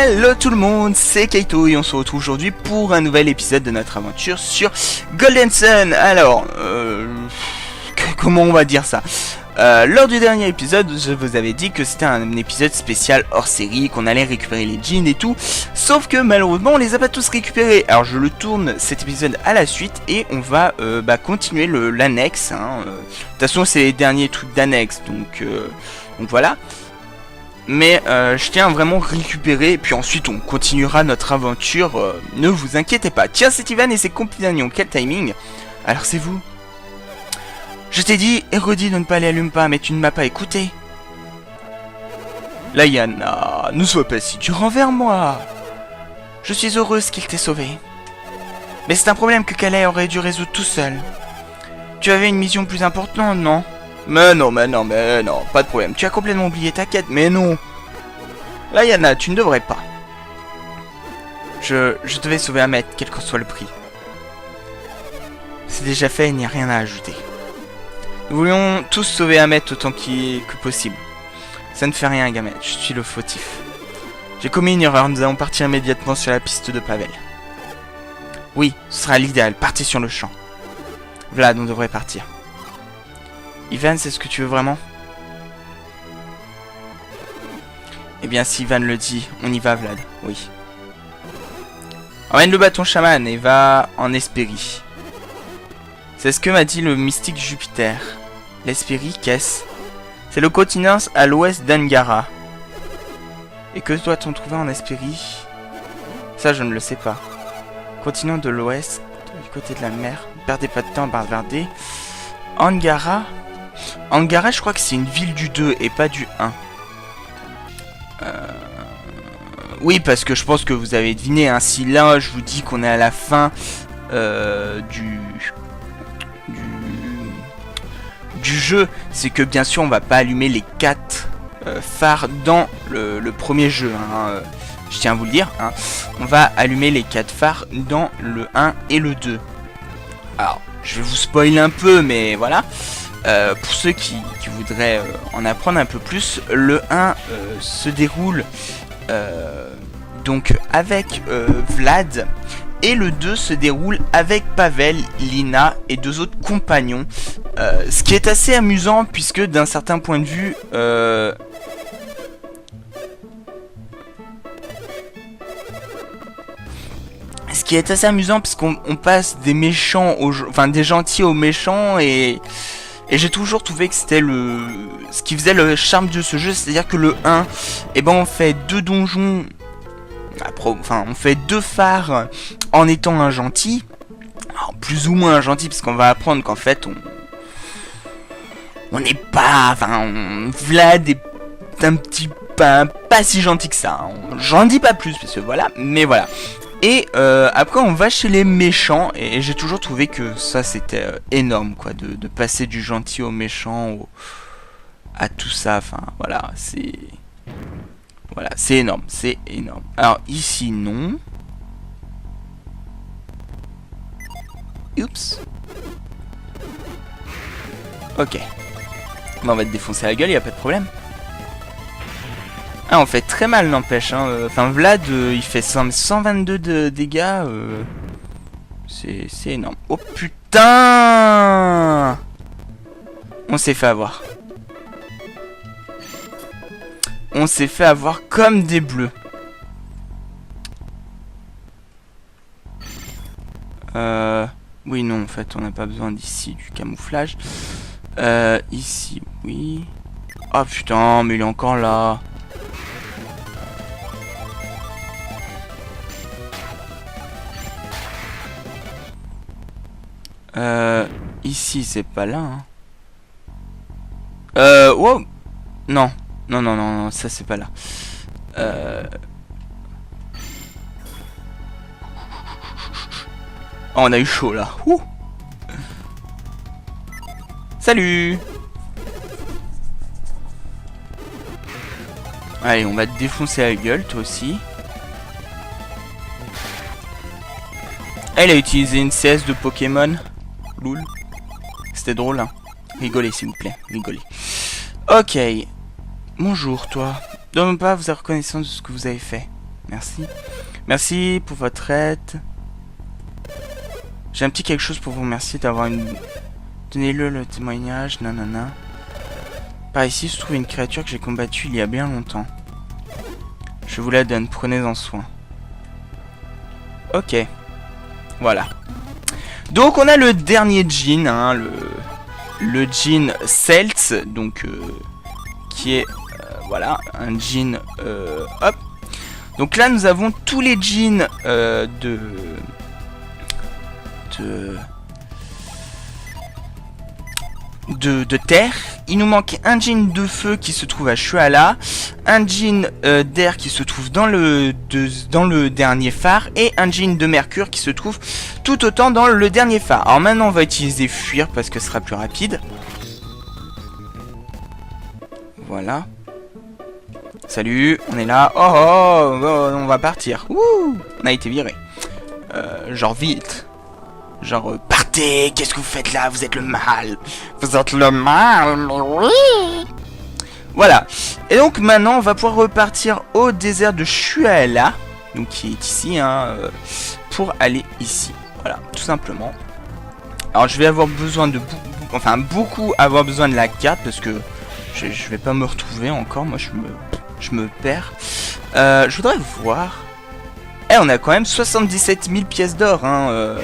Hello tout le monde, c'est Kaito et on se retrouve aujourd'hui pour un nouvel épisode de notre aventure sur Golden Sun. Alors, comment on va dire ça? Lors du dernier épisode, je vous avais dit que c'était un épisode spécial hors série, qu'on allait récupérer les jeans et tout, sauf que malheureusement on les a pas tous récupérés. Alors je le tourne cet épisode à la suite et on va continuer l'annexe. De toute façon c'est les derniers trucs d'annexe, donc voilà. Mais je tiens à vraiment récupérer, et puis ensuite on continuera notre aventure, ne vous inquiétez pas. Tiens, c'est Ivan et ses compagnons, quel timing. Alors c'est vous. Je t'ai dit, Hérodi, de ne pas les allumer pas, mais tu ne m'as pas écouté. Laïana, ne sois pas si dur envers moi. Je suis heureuse qu'il t'ait sauvé. Mais c'est un problème que Calais aurait dû résoudre tout seul. Tu avais une mission plus importante, non? Mais non, pas de problème. Tu as complètement oublié ta quête, mais non. Laïana, tu ne devrais pas. Je devais sauver Ahmed, quel que soit le prix. C'est déjà fait, il n'y a rien à ajouter. Nous voulions tous sauver Ahmed autant que possible. Ça ne fait rien, Gamet, je suis le fautif. J'ai commis une erreur, nous allons partir immédiatement sur la piste de Pavel. Oui, ce sera l'idéal, partez sur le champ. Vlad, on devrait partir. Ivan, c'est ce que tu veux vraiment? Eh bien, si Ivan le dit, on y va, Vlad, oui. Emmène le bâton chaman et va en Hespérie. C'est ce que m'a dit le mystique Jupiter. L'Hespérie, qu'est-ce? C'est le continent à l'ouest d'Angara. Et que doit-on trouver en Hespérie? Ça, je ne le sais pas. Continent de l'ouest, du côté de la mer. Ne perdez pas de temps à bavarder. Angara? Angara, je crois que c'est une ville du 2 et pas du 1. Oui, parce que je pense que vous avez deviné. Hein, si là, je vous dis qu'on est à la fin du jeu, c'est que bien sûr on va pas allumer les 4 phares dans le premier jeu, hein, je tiens à vous le dire, hein. On va allumer les 4 phares dans le 1 et le 2. Alors je vais vous spoiler un peu, mais voilà, pour ceux qui voudraient en apprendre un peu plus, le 1 se déroule donc avec Vlad. Et le 2 se déroule avec Pavel, Lina et 2 autres compagnons. Ce qui est assez amusant puisque d'un certain point de vue... Ce qui est assez amusant puisqu'on passe des méchants enfin des gentils aux méchants et j'ai toujours trouvé que c'était ce qui faisait le charme de ce jeu, c'est-à-dire que le 1, eh ben on fait 2 donjons. Enfin, on fait 2 phares en étant un gentil. Alors, plus ou moins un gentil, parce qu'on va apprendre qu'en fait, on n'est pas... Enfin, Vlad est un petit... Pas si gentil que ça. Hein. J'en dis pas plus, parce que voilà. Mais voilà. Et après, on va chez les méchants. Et j'ai toujours trouvé que ça, c'était énorme, quoi. De passer du gentil au méchant, à tout ça. Enfin, voilà, c'est... Voilà, c'est énorme, c'est énorme. Alors ici, non. Oups. Ok. Bon, on va te défoncer la gueule, y a pas de problème. Ah, on fait très mal, n'empêche. Hein. Enfin, Vlad, il fait 122 de dégâts. C'est énorme. Oh putain! On s'est fait avoir. On s'est fait avoir comme des bleus. Oui, non, en fait, on n'a pas besoin d'ici du camouflage. Ici, oui. Oh putain, mais il est encore là. Ici, c'est pas là. Hein. Wow. Non. Non, ça c'est pas là. Oh, on a eu chaud là. Ouh. Salut. Allez, on va te défoncer la gueule, toi aussi. Elle a utilisé une CS de Pokémon. Loul. C'était drôle, hein. Rigolez, s'il vous plaît. Rigolez. Ok. Bonjour, toi. Ne pas vous avez reconnaissance de ce que vous avez fait. Merci. Merci pour votre aide. J'ai un petit quelque chose pour vous remercier d'avoir une... Donnez-le le témoignage, nanana. Par ici se trouve une créature que j'ai combattue il y a bien longtemps. Je vous la donne, prenez-en soin. Ok. Voilà. Donc on a le dernier djinn, hein, le djinn Celts, donc qui est voilà un djinn hop. Donc là nous avons tous les djinns de terre. Il nous manque un djinn de feu qui se trouve à Shuala, un djinn d'air qui se trouve dans le dernier phare et un djinn de mercure qui se trouve tout autant dans le dernier phare. Alors maintenant on va utiliser fuir parce que ce sera plus rapide. Voilà. Salut, on est là. Oh, on va partir. Ouh, on a été viré. Genre vite. Genre, partez, qu'est-ce que vous faites là? Vous êtes le mal. Vous êtes le mal, mais oui. Voilà. Et donc maintenant, on va pouvoir repartir au désert de Shuala. Donc qui est ici, hein, pour aller ici. Voilà, tout simplement. Alors je vais avoir besoin de... beaucoup avoir besoin de la carte parce que je vais pas me retrouver encore. Moi, je me perds. Je voudrais voir... Eh, on a quand même 77 000 pièces d'or, hein.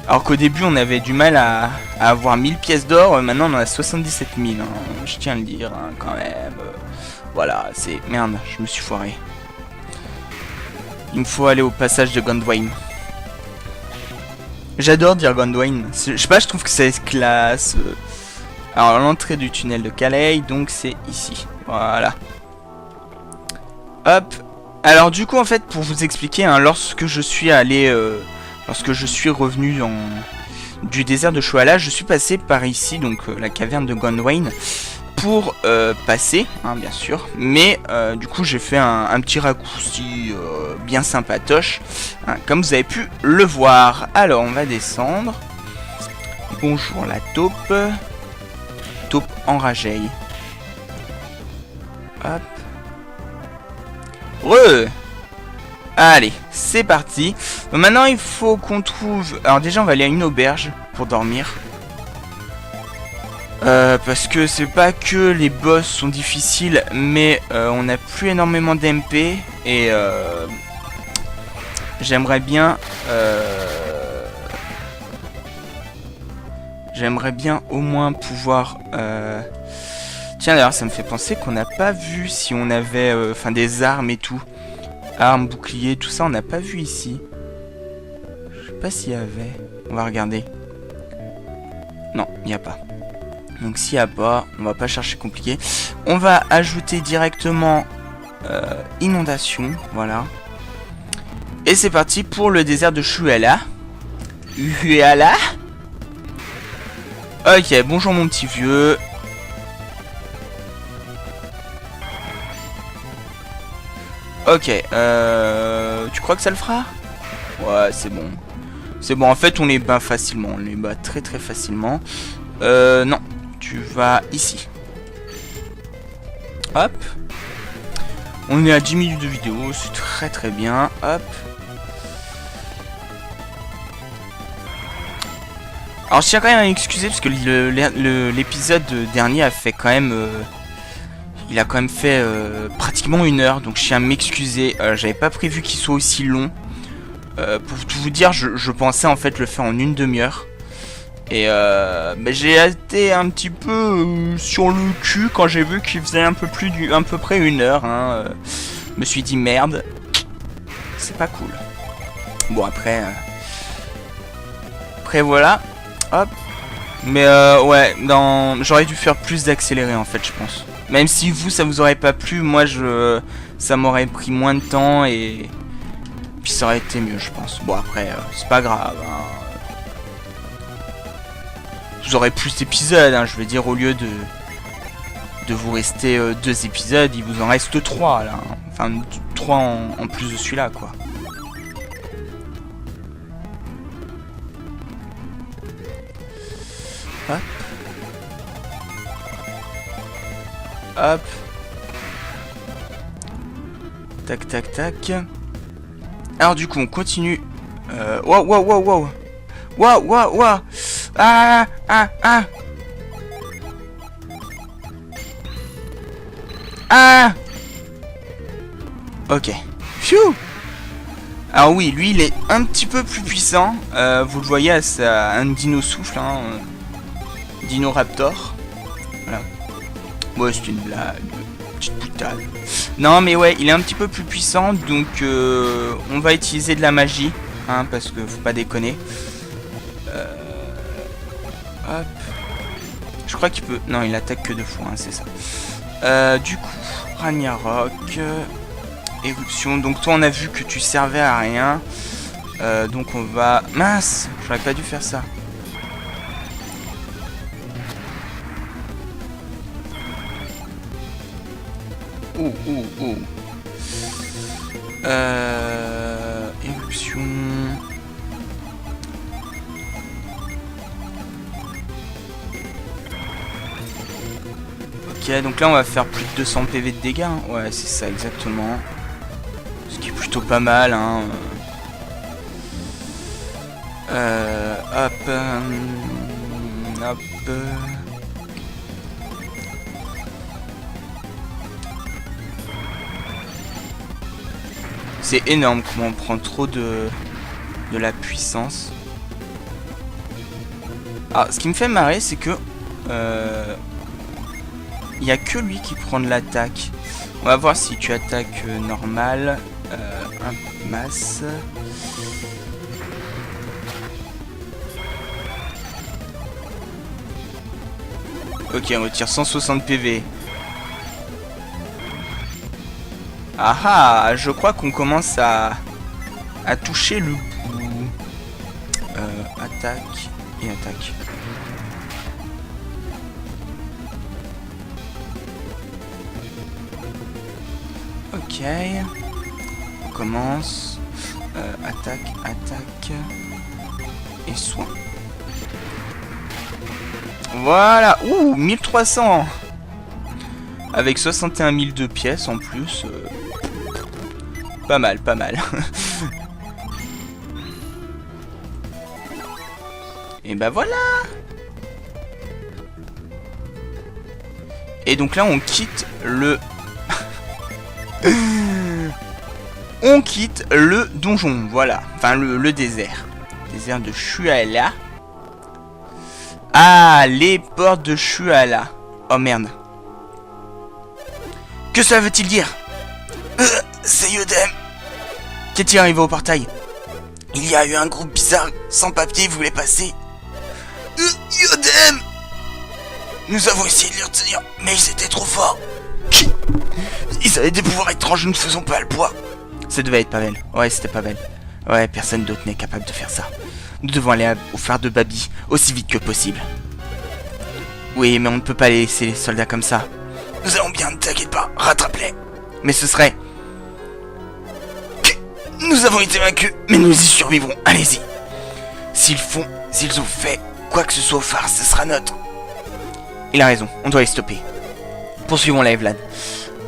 Alors qu'au début on avait du mal à avoir 1000 pièces d'or, maintenant on en a 77 000, hein, je tiens à le dire, hein, quand même. Voilà, c'est... Merde, je me suis foiré. Il me faut aller au passage de Gondwain. J'adore dire Gondwain, je sais pas, je trouve que c'est classe. Alors l'entrée du tunnel de Calais, donc c'est ici, voilà. Hop. Alors du coup en fait, pour vous expliquer, hein, lorsque je suis allé... Lorsque je suis revenu du désert de Shuala, je suis passé par ici, donc la caverne de Gondwain, pour passer, hein, bien sûr. Mais du coup, j'ai fait un petit raccourci bien sympatoche, hein, comme vous avez pu le voir. Alors, on va descendre. Bonjour la taupe. Taupe enragée. Hop. Allez, c'est parti. Donc maintenant, il faut qu'on trouve... Alors déjà, on va aller à une auberge pour dormir. Parce que c'est pas que les boss sont difficiles, mais on n'a plus énormément d'MP. Et j'aimerais bien... J'aimerais bien au moins pouvoir... Tiens, d'ailleurs, ça me fait penser qu'on n'a pas vu si on avait des armes et tout. Armes, boucliers, tout ça, on n'a pas vu ici. Je sais pas s'il y avait. On va regarder. Non, il n'y a pas. Donc s'il n'y a pas, on va pas chercher compliqué. On va ajouter directement inondation. Voilà. Et c'est parti pour le désert de Shuala. Shuala. Ok, bonjour mon petit vieux. Ok, tu crois que ça le fera? Ouais, c'est bon. C'est bon, en fait, on les bat facilement. On les bat très très facilement. Non, tu vas ici. Hop. On est à 10 minutes de vidéo, c'est très très bien. Hop. Alors, je tiens quand même à m'excuser parce que l'épisode dernier a fait quand même... il a quand même fait pratiquement 1 heure, donc je tiens à m'excuser. J'avais pas prévu qu'il soit aussi long. Pour tout vous dire, je pensais en fait le faire en 1 demi-heure. Et j'ai été un petit peu sur le cul quand j'ai vu qu'il faisait un peu près 1 heure. Hein, je me suis dit merde, c'est pas cool. Bon après voilà. Hop. Mais ouais, j'aurais dû faire plus d'accéléré en fait, je pense. Même si vous, ça vous aurait pas plu, moi, ça m'aurait pris moins de temps et puis ça aurait été mieux, je pense. Bon, après, c'est pas grave. Hein. Vous aurez plus d'épisodes, hein, je veux dire, au lieu de vous rester 2 épisodes, il vous en reste 3, là. Hein. Enfin, 3 en plus de celui-là, quoi. Hop. Hop. Tac, tac, tac. Alors du coup, on continue. Waouh, waouh, waouh, waouh. Waouh, waouh, waouh. Ah, ah, ah. Ah. Ok. Phew. Alors oui, lui, il est un petit peu plus puissant. Vous le voyez, c'est un dino souffle, hein. Dino Raptor. Voilà. Ouais, c'est une blague. Petite boutade. Non, mais ouais, il est un petit peu plus puissant. Donc, on va utiliser de la magie. Hein, parce que faut pas déconner. Hop. Je crois qu'il peut... Non, il attaque que 2 fois, hein, c'est ça. Du coup, Ragnarok... éruption. Donc toi, on a vu que tu servais à rien. Donc on va... Mince, j'aurais pas dû faire ça. Oh, oh, oh. Éruption... Ok, donc là on va faire plus de 200 PV de dégâts. Hein. Ouais, c'est ça exactement. Ce qui est plutôt pas mal, hein. Hop. Hop. C'est énorme comment on prend trop de la puissance. Ah, ce qui me fait marrer, c'est que... il n'y a que lui qui prend de l'attaque. On va voir si tu attaques normal. Un masse. Ok, on retire 160 PV. Ah ah, je crois qu'on commence à toucher le bout. Attaque et attaque. Ok. On commence. Attaque, attaque. Et soin. Voilà. Ouh, 1300. Avec 61 000 de pièces en plus. Pas mal, pas mal. Et bah voilà. Et donc là on quitte le... on quitte le donjon, voilà. Enfin le désert. Désert de Shuala. Ah, les portes de Shuala. Oh merde. Que ça veut-il dire? C'est Yodem. Qu'est-il arrivé au portail? Il y a eu un groupe bizarre sans papier, vous voulez passer? Yodem. Nous avons essayé de les retenir, mais ils étaient trop forts. Ils avaient des pouvoirs étranges, nous ne faisons pas le poids. Ça devait être Pavel. Ouais, c'était Pavel. Ouais, personne d'autre n'est capable de faire ça. Nous devons aller au phare de Babi aussi vite que possible. Oui, mais on ne peut pas laisser les soldats comme ça. Nous allons bien, ne t'inquiète pas, rattrape-les. Mais ce serait... Nous avons été vaincus, mais nous y survivrons, allez-y. S'ils ont fait quoi que ce soit au phare, ce sera notre. Il a raison, on doit les stopper. Poursuivons la Vlad.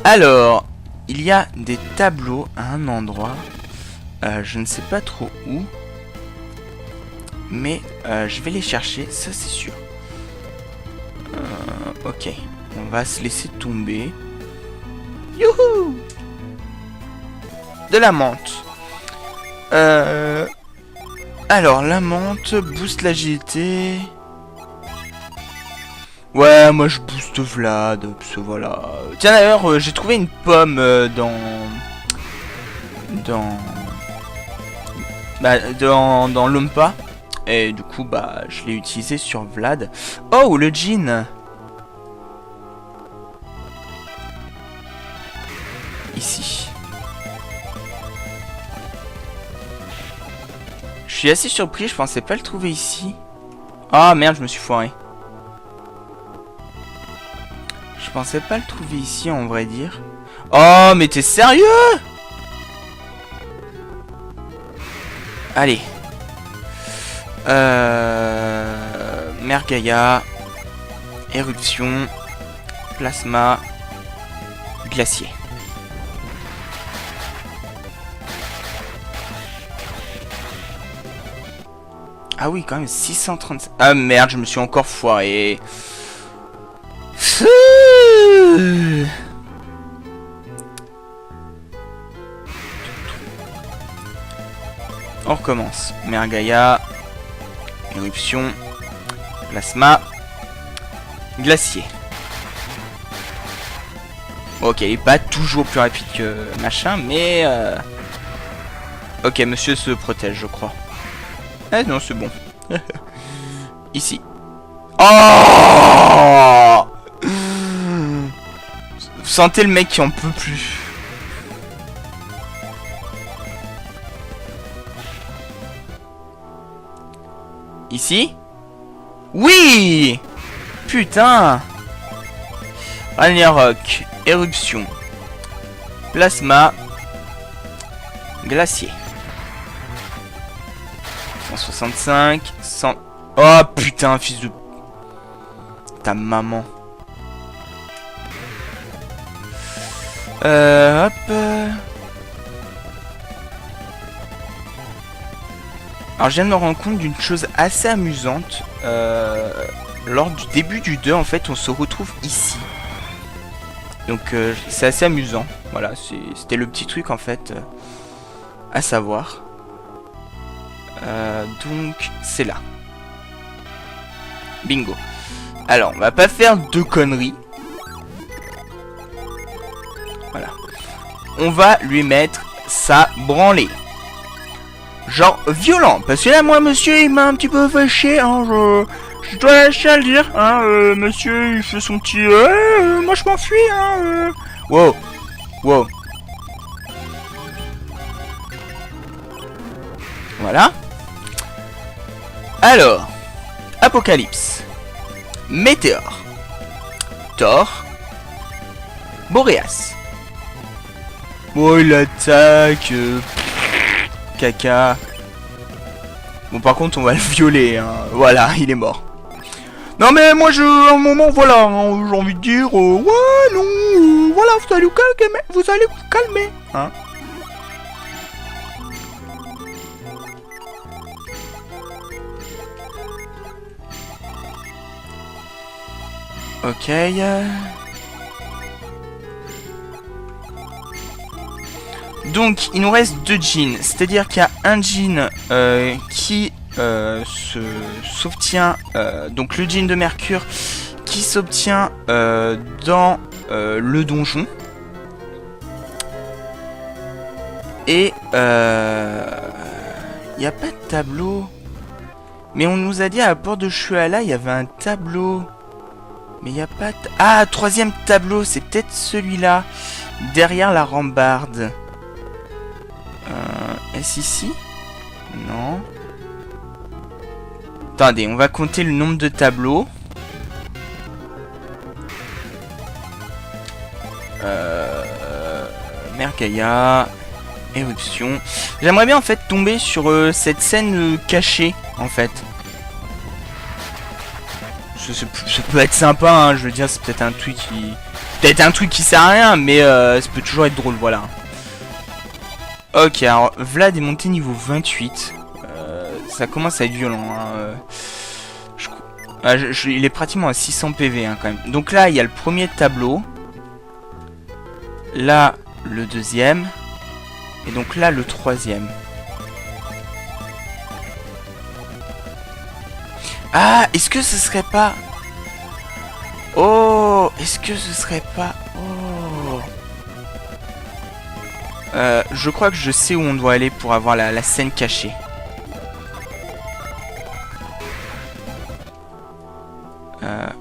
Alors, il y a des tableaux à un endroit. Je ne sais pas trop où. Mais je vais les chercher, ça c'est sûr. Ok, on va se laisser tomber. Youhou! De la menthe. Alors, la menthe booste l'agilité. Ouais, moi je booste Vlad, parce que voilà. Tiens d'ailleurs, j'ai trouvé une pomme dans l'Ompa. Et du coup, bah, je l'ai utilisé sur Vlad. Oh, le jean. Ici. Je suis assez surpris, je pensais pas le trouver ici. Ah merde, je me suis foiré. Je pensais pas le trouver ici, en vrai dire. Oh, mais t'es sérieux? Allez. Mergaïa. Éruption. Plasma. Glacier. Ah oui, quand même, 635. Ah merde, je me suis encore foiré. On recommence. Mergaïa. Éruption. Plasma. Glacier. Ok, il est pas toujours plus rapide que machin, mais... Ok, monsieur se protège, je crois. Ah non, c'est bon. Ici. Oh! Vous sentez le mec qui en peut plus. Ici? Oui! Putain! Ragnarok. Éruption. Plasma. Glacier. 165. 100... Oh putain, fils de... Ta maman. Hop. Alors je viens de me rendre compte d'une chose assez amusante. Lors du début du 2, en fait, on se retrouve ici. Donc c'est assez amusant. Voilà, c'était le petit truc en fait à savoir. Donc c'est là. Bingo. Alors on va pas faire de conneries. Voilà. On va lui mettre sa branlée. Genre violent. Parce que là moi monsieur il m'a un petit peu fâché. Hein, je dois lâcher à le dire. Hein, monsieur il fait son petit... moi je m'enfuis. Hein, Wow. Wow. Voilà. Alors. Apocalypse. Météore. Thor. Boréas. Oh il attaque. Caca. Bon par contre on va le violer. Hein. Voilà, il est mort. Non mais moi à un moment voilà, hein, j'ai envie de dire ouais non, voilà vous allez vous calmer, hein. Ok. Donc il nous reste deux jeans, c'est-à-dire qu'il y a un jean qui s'obtient, donc le jean de Mercure qui s'obtient dans le donjon. Et il n'y a pas de tableau. Mais on nous a dit à la porte de Shuala, il y avait un tableau. Mais il n'y a pas de... Ah, troisième tableau, c'est peut-être celui-là. Derrière la rambarde. Est-ce ici? Non. Attendez, on va compter le nombre de tableaux. Mergaïa. Éruption. J'aimerais bien en fait tomber sur cette scène cachée en fait. Ça peut être sympa, hein, je veux dire, c'est peut-être un truc qui... Peut-être un truc qui sert à rien, mais ça peut toujours être drôle, voilà. Ok, alors Vlad est monté niveau 28. Ça commence à être violent. Hein. Il est pratiquement à 600 PV hein, quand même. Donc là, il y a le premier tableau. Là, le deuxième. Et donc là, le troisième. Ah, est-ce que ce serait pas... Oh, est-ce que ce serait pas... Oh... je crois que je sais où on doit aller pour avoir la scène cachée.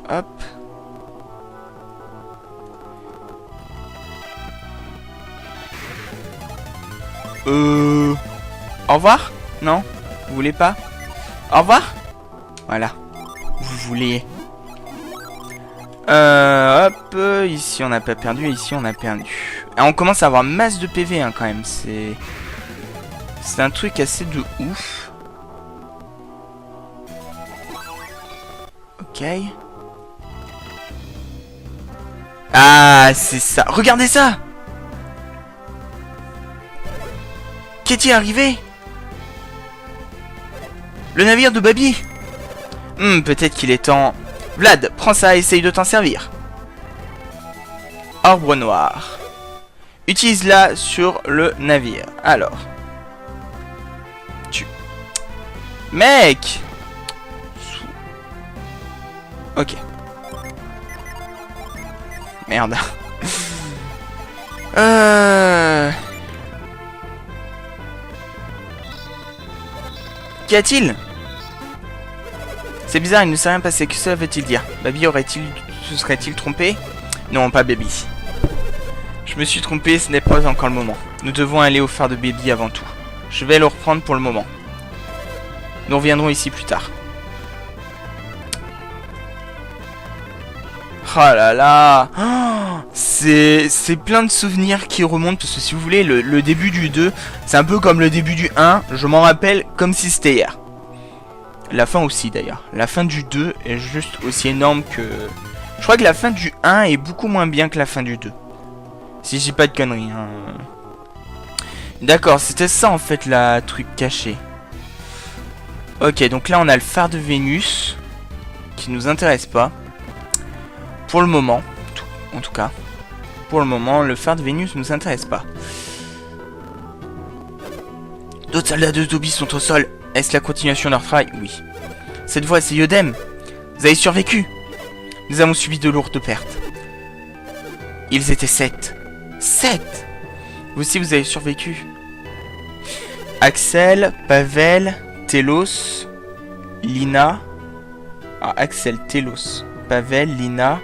Hop. Au revoir? Non? Vous voulez pas? Au revoir? Voilà. Vous voulez. Hop. Ici on n'a pas perdu. Ici on a perdu. Et on commence à avoir masse de PV hein, quand même. C'est un truc assez de ouf. Ok. Ah, c'est ça. Regardez ça. Qu'est-il arrivé? Le navire de Babi. Peut-être qu'il est temps... Vlad, prends ça et essaye de t'en servir. Orbre noir. Utilise-la sur le navire. Alors. Mec. Ok. Merde. Qu'y a-t-il? C'est bizarre, il ne s'est rien passé. Que cela veut-il dire? Babi se serait-il trompé? Non, pas Babi. Je me suis trompé, ce n'est pas encore le moment. Nous devons aller au phare de Babi avant tout. Je vais le reprendre pour le moment. Nous reviendrons ici plus tard. Oh là là, c'est plein de souvenirs qui remontent. Parce que si vous voulez, le début du 2, c'est un peu comme le début du 1. Je m'en rappelle comme si c'était hier. La fin aussi d'ailleurs. La fin du 2 est juste aussi énorme que... Je crois que la fin du 1 est beaucoup moins bien que la fin du 2. Si j'ai pas de conneries. Hein. D'accord, c'était ça en fait la truc caché. Ok, donc là on a le phare de Vénus. Qui nous intéresse pas. Pour le moment. En tout cas. Pour le moment, le phare de Vénus nous intéresse pas. D'autres soldats de Dobby sont au sol. Est-ce la continuation de leur travail? Oui. Cette fois, c'est Yodem. Vous avez survécu. Nous avons subi de lourdes pertes. Ils étaient 7. 7. Vous aussi, vous avez survécu. Axel, Pavel, Telos, Lina. Ah, Axel, Telos, Pavel, Lina,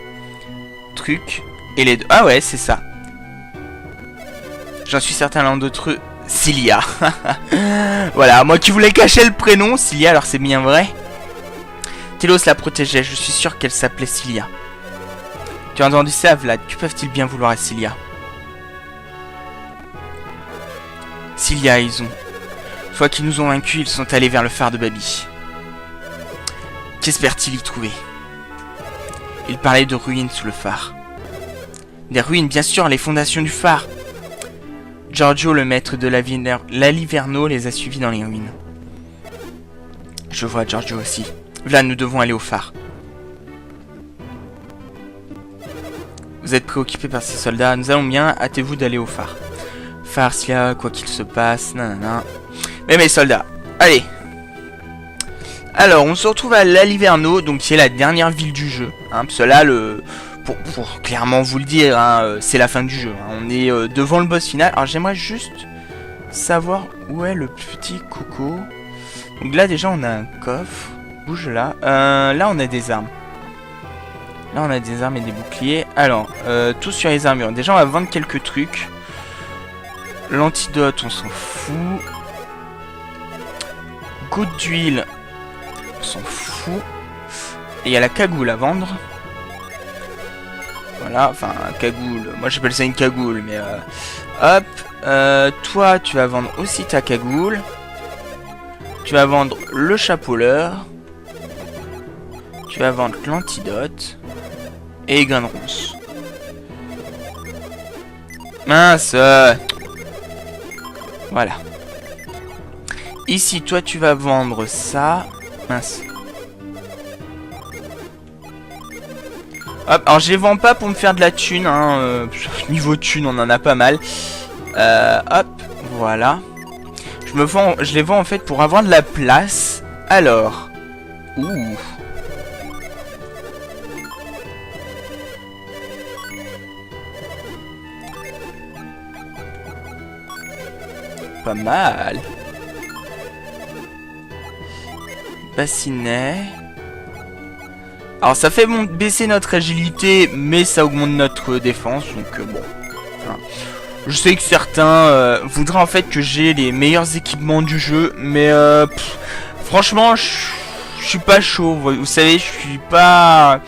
Truc, et les deux. Ah ouais, c'est ça. J'en suis certain, l'un d'entre eux, Cilia. Voilà, moi qui voulais cacher le prénom, Cilia, alors c'est bien vrai. Telos la protégeait, je suis sûr qu'elle s'appelait Cilia. Tu as entendu ça, Vlad? Que peuvent-ils bien vouloir à Cilia? Cilia, ils ont... Une fois qu'ils nous ont vaincus, ils sont allés vers le phare de Babi. Qu'espèrent-ils y trouver? Ils parlaient de ruines sous le phare. Des ruines, bien sûr, les fondations du phare. Giorgio, le maître de l'Aliverno, les a suivis dans les ruines. Je vois Giorgio aussi. Là, nous devons aller au phare. Vous êtes préoccupés par ces soldats. Nous allons bien. Hâtez-vous d'aller au phare. Phare, s'il y a quoi qu'il se passe. Nanana. Mais mes soldats, allez. Alors, on se retrouve à l'Aliverno, donc qui est la dernière ville du jeu. Hein, parce que là, pour clairement vous le dire, hein, c'est la fin du jeu. Hein. On est devant le boss final. Alors, j'aimerais juste savoir où est le petit coco. Donc là, déjà, on a un coffre. Bouge là. Là, on a des armes. Là, on a des armes et des boucliers. Alors, tout sur les armures. Déjà, on va vendre quelques trucs. L'antidote, on s'en fout. Goutte d'huile. On s'en fout. Et il y a la cagoule à vendre. Voilà, enfin, cagoule. Moi, j'appelle ça une cagoule, mais... hop. Toi, tu vas vendre aussi ta cagoule. Tu vas vendre le chapeau-leur. Tu vas vendre l'antidote. Et grain de ronce. Mince. Voilà. Ici, toi, tu vas vendre ça. Mince. Hop, alors je les vends pas pour me faire de la thune. Hein, niveau thune, on en a pas mal. Hop, voilà. Je les vends en fait pour avoir de la place. Alors. Ouh. Pas mal. Bassinet. Alors ça fait baisser notre agilité, mais ça augmente notre défense, donc bon. Hein. Je sais que certains voudraient en fait que j'ai les meilleurs équipements du jeu, mais franchement, je suis pas chaud. Vous savez, je suis pas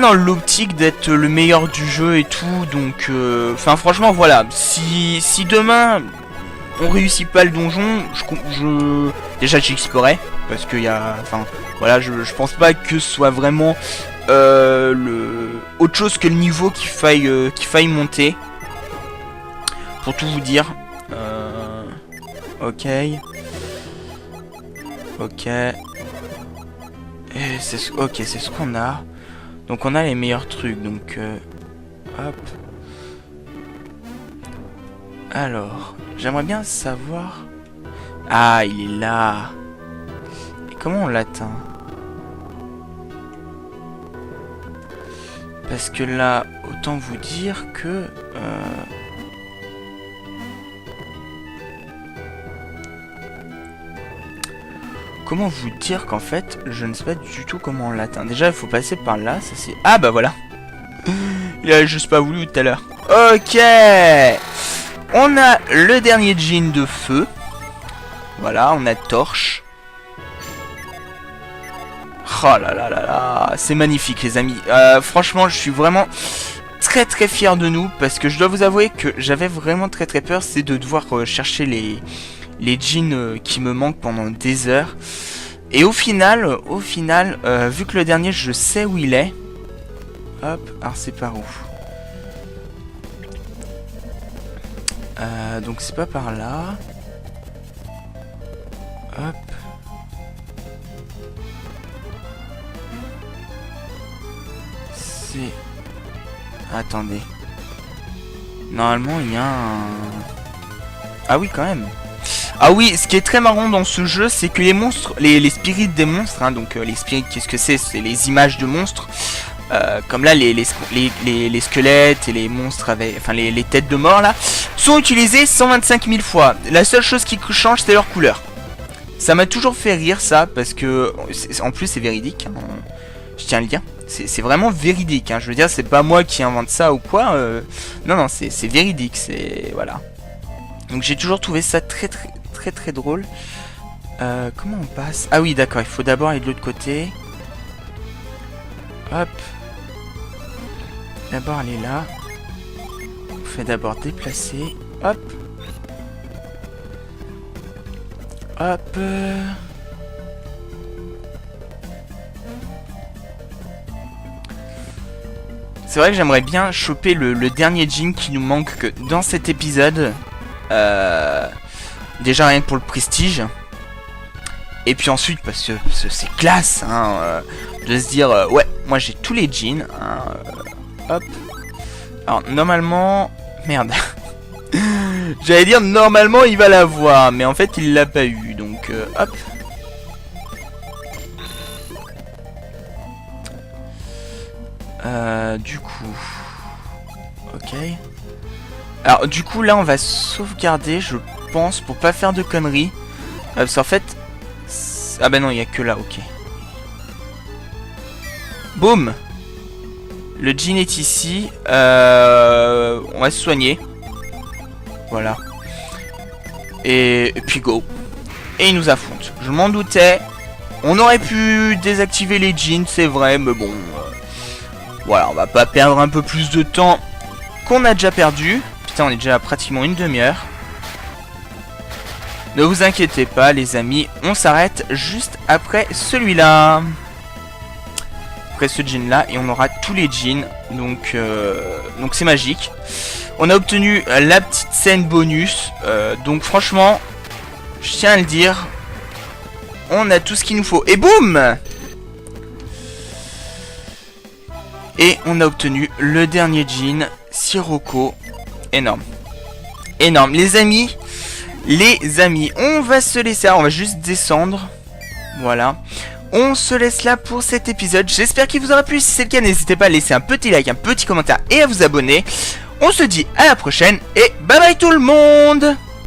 dans l'optique d'être le meilleur du jeu et tout, donc enfin franchement voilà. Si demain on réussit pas le donjon, déjà j'explorerai parce qu'il y a, enfin voilà, je pense pas que ce soit vraiment autre chose que le niveau qu'il faille monter. Pour tout vous dire. Ok. Ok. Ok, c'est ce qu'on a. Donc on a les meilleurs trucs. Donc hop. Alors, j'aimerais bien savoir. Ah, il est là. Et comment on l'atteint? Parce que là, autant vous dire que comment vous dire qu'en fait, je ne sais pas du tout comment on l'atteint. Déjà, il faut passer par là, ça c'est... Ah bah voilà. Il a juste pas voulu tout à l'heure. Ok. On a le dernier jean de feu. Voilà, on a torche. Oh là là là là, c'est magnifique les amis. Franchement, je suis vraiment très très fier de nous. Parce que je dois vous avouer que j'avais vraiment très très peur. C'est de devoir chercher les jeans qui me manquent pendant des heures. Et au final, vu que le dernier je sais où il est. Hop, alors c'est par où? Donc c'est pas par là. Hop. C'est... Attendez. Normalement il y a un... Ah oui quand même. Ah oui, ce qui est très marrant dans ce jeu, c'est que les monstres, les spirits des monstres, hein, donc les spirits, qu'est-ce que c'est? C'est les images de monstres. Comme là, les squelettes et les monstres avec, enfin les têtes de mort là, sont utilisés 125 000 fois. La seule chose qui change, c'est leur couleur. Ça m'a toujours fait rire ça, parce que en plus c'est véridique. Hein, je tiens à le dire. C'est vraiment véridique. Hein, je veux dire, c'est pas moi qui invente ça ou quoi. Non, non, c'est véridique. C'est voilà. Donc j'ai toujours trouvé ça très drôle. Comment on passe? Ah oui, d'accord. Il faut d'abord aller de l'autre côté. Hop. D'abord aller là. On fait d'abord déplacer. Hop. Hop. C'est vrai que j'aimerais bien choper le dernier jean qui nous manque que dans cet épisode. Déjà rien que pour le prestige. Et puis ensuite parce que c'est classe hein, de se dire ouais moi j'ai tous les jeans hein, hop. Alors normalement merde. J'allais dire normalement il va l'avoir, mais en fait il l'a pas eu, donc hop. Du coup, ok. Alors du coup là on va sauvegarder, je pense, pour pas faire de conneries, parce qu'en fait, ah bah non il y a que là, ok. Boum. Le jean est ici. On va se soigner. Voilà. Et puis go. Et il nous affronte. Je m'en doutais. On aurait pu désactiver les jeans, c'est vrai, mais bon. Voilà, on va pas perdre un peu plus de temps qu'on a déjà perdu. Putain, on est déjà à pratiquement une demi-heure. Ne vous inquiétez pas, les amis. On s'arrête juste après celui-là. Après ce jean là, et on aura tous les jeans. Donc c'est magique. On a obtenu la petite scène bonus. Donc franchement, je tiens à le dire, on a tout ce qu'il nous faut. Et boum! Et on a obtenu le dernier jean, Sirocco. Énorme. Énorme. Les amis, on va se laisser. On va juste descendre. Voilà. On se laisse là pour cet épisode. J'espère qu'il vous aura plu. Si c'est le cas, n'hésitez pas à laisser un petit like, un petit commentaire et à vous abonner. On se dit à la prochaine et bye bye tout le monde!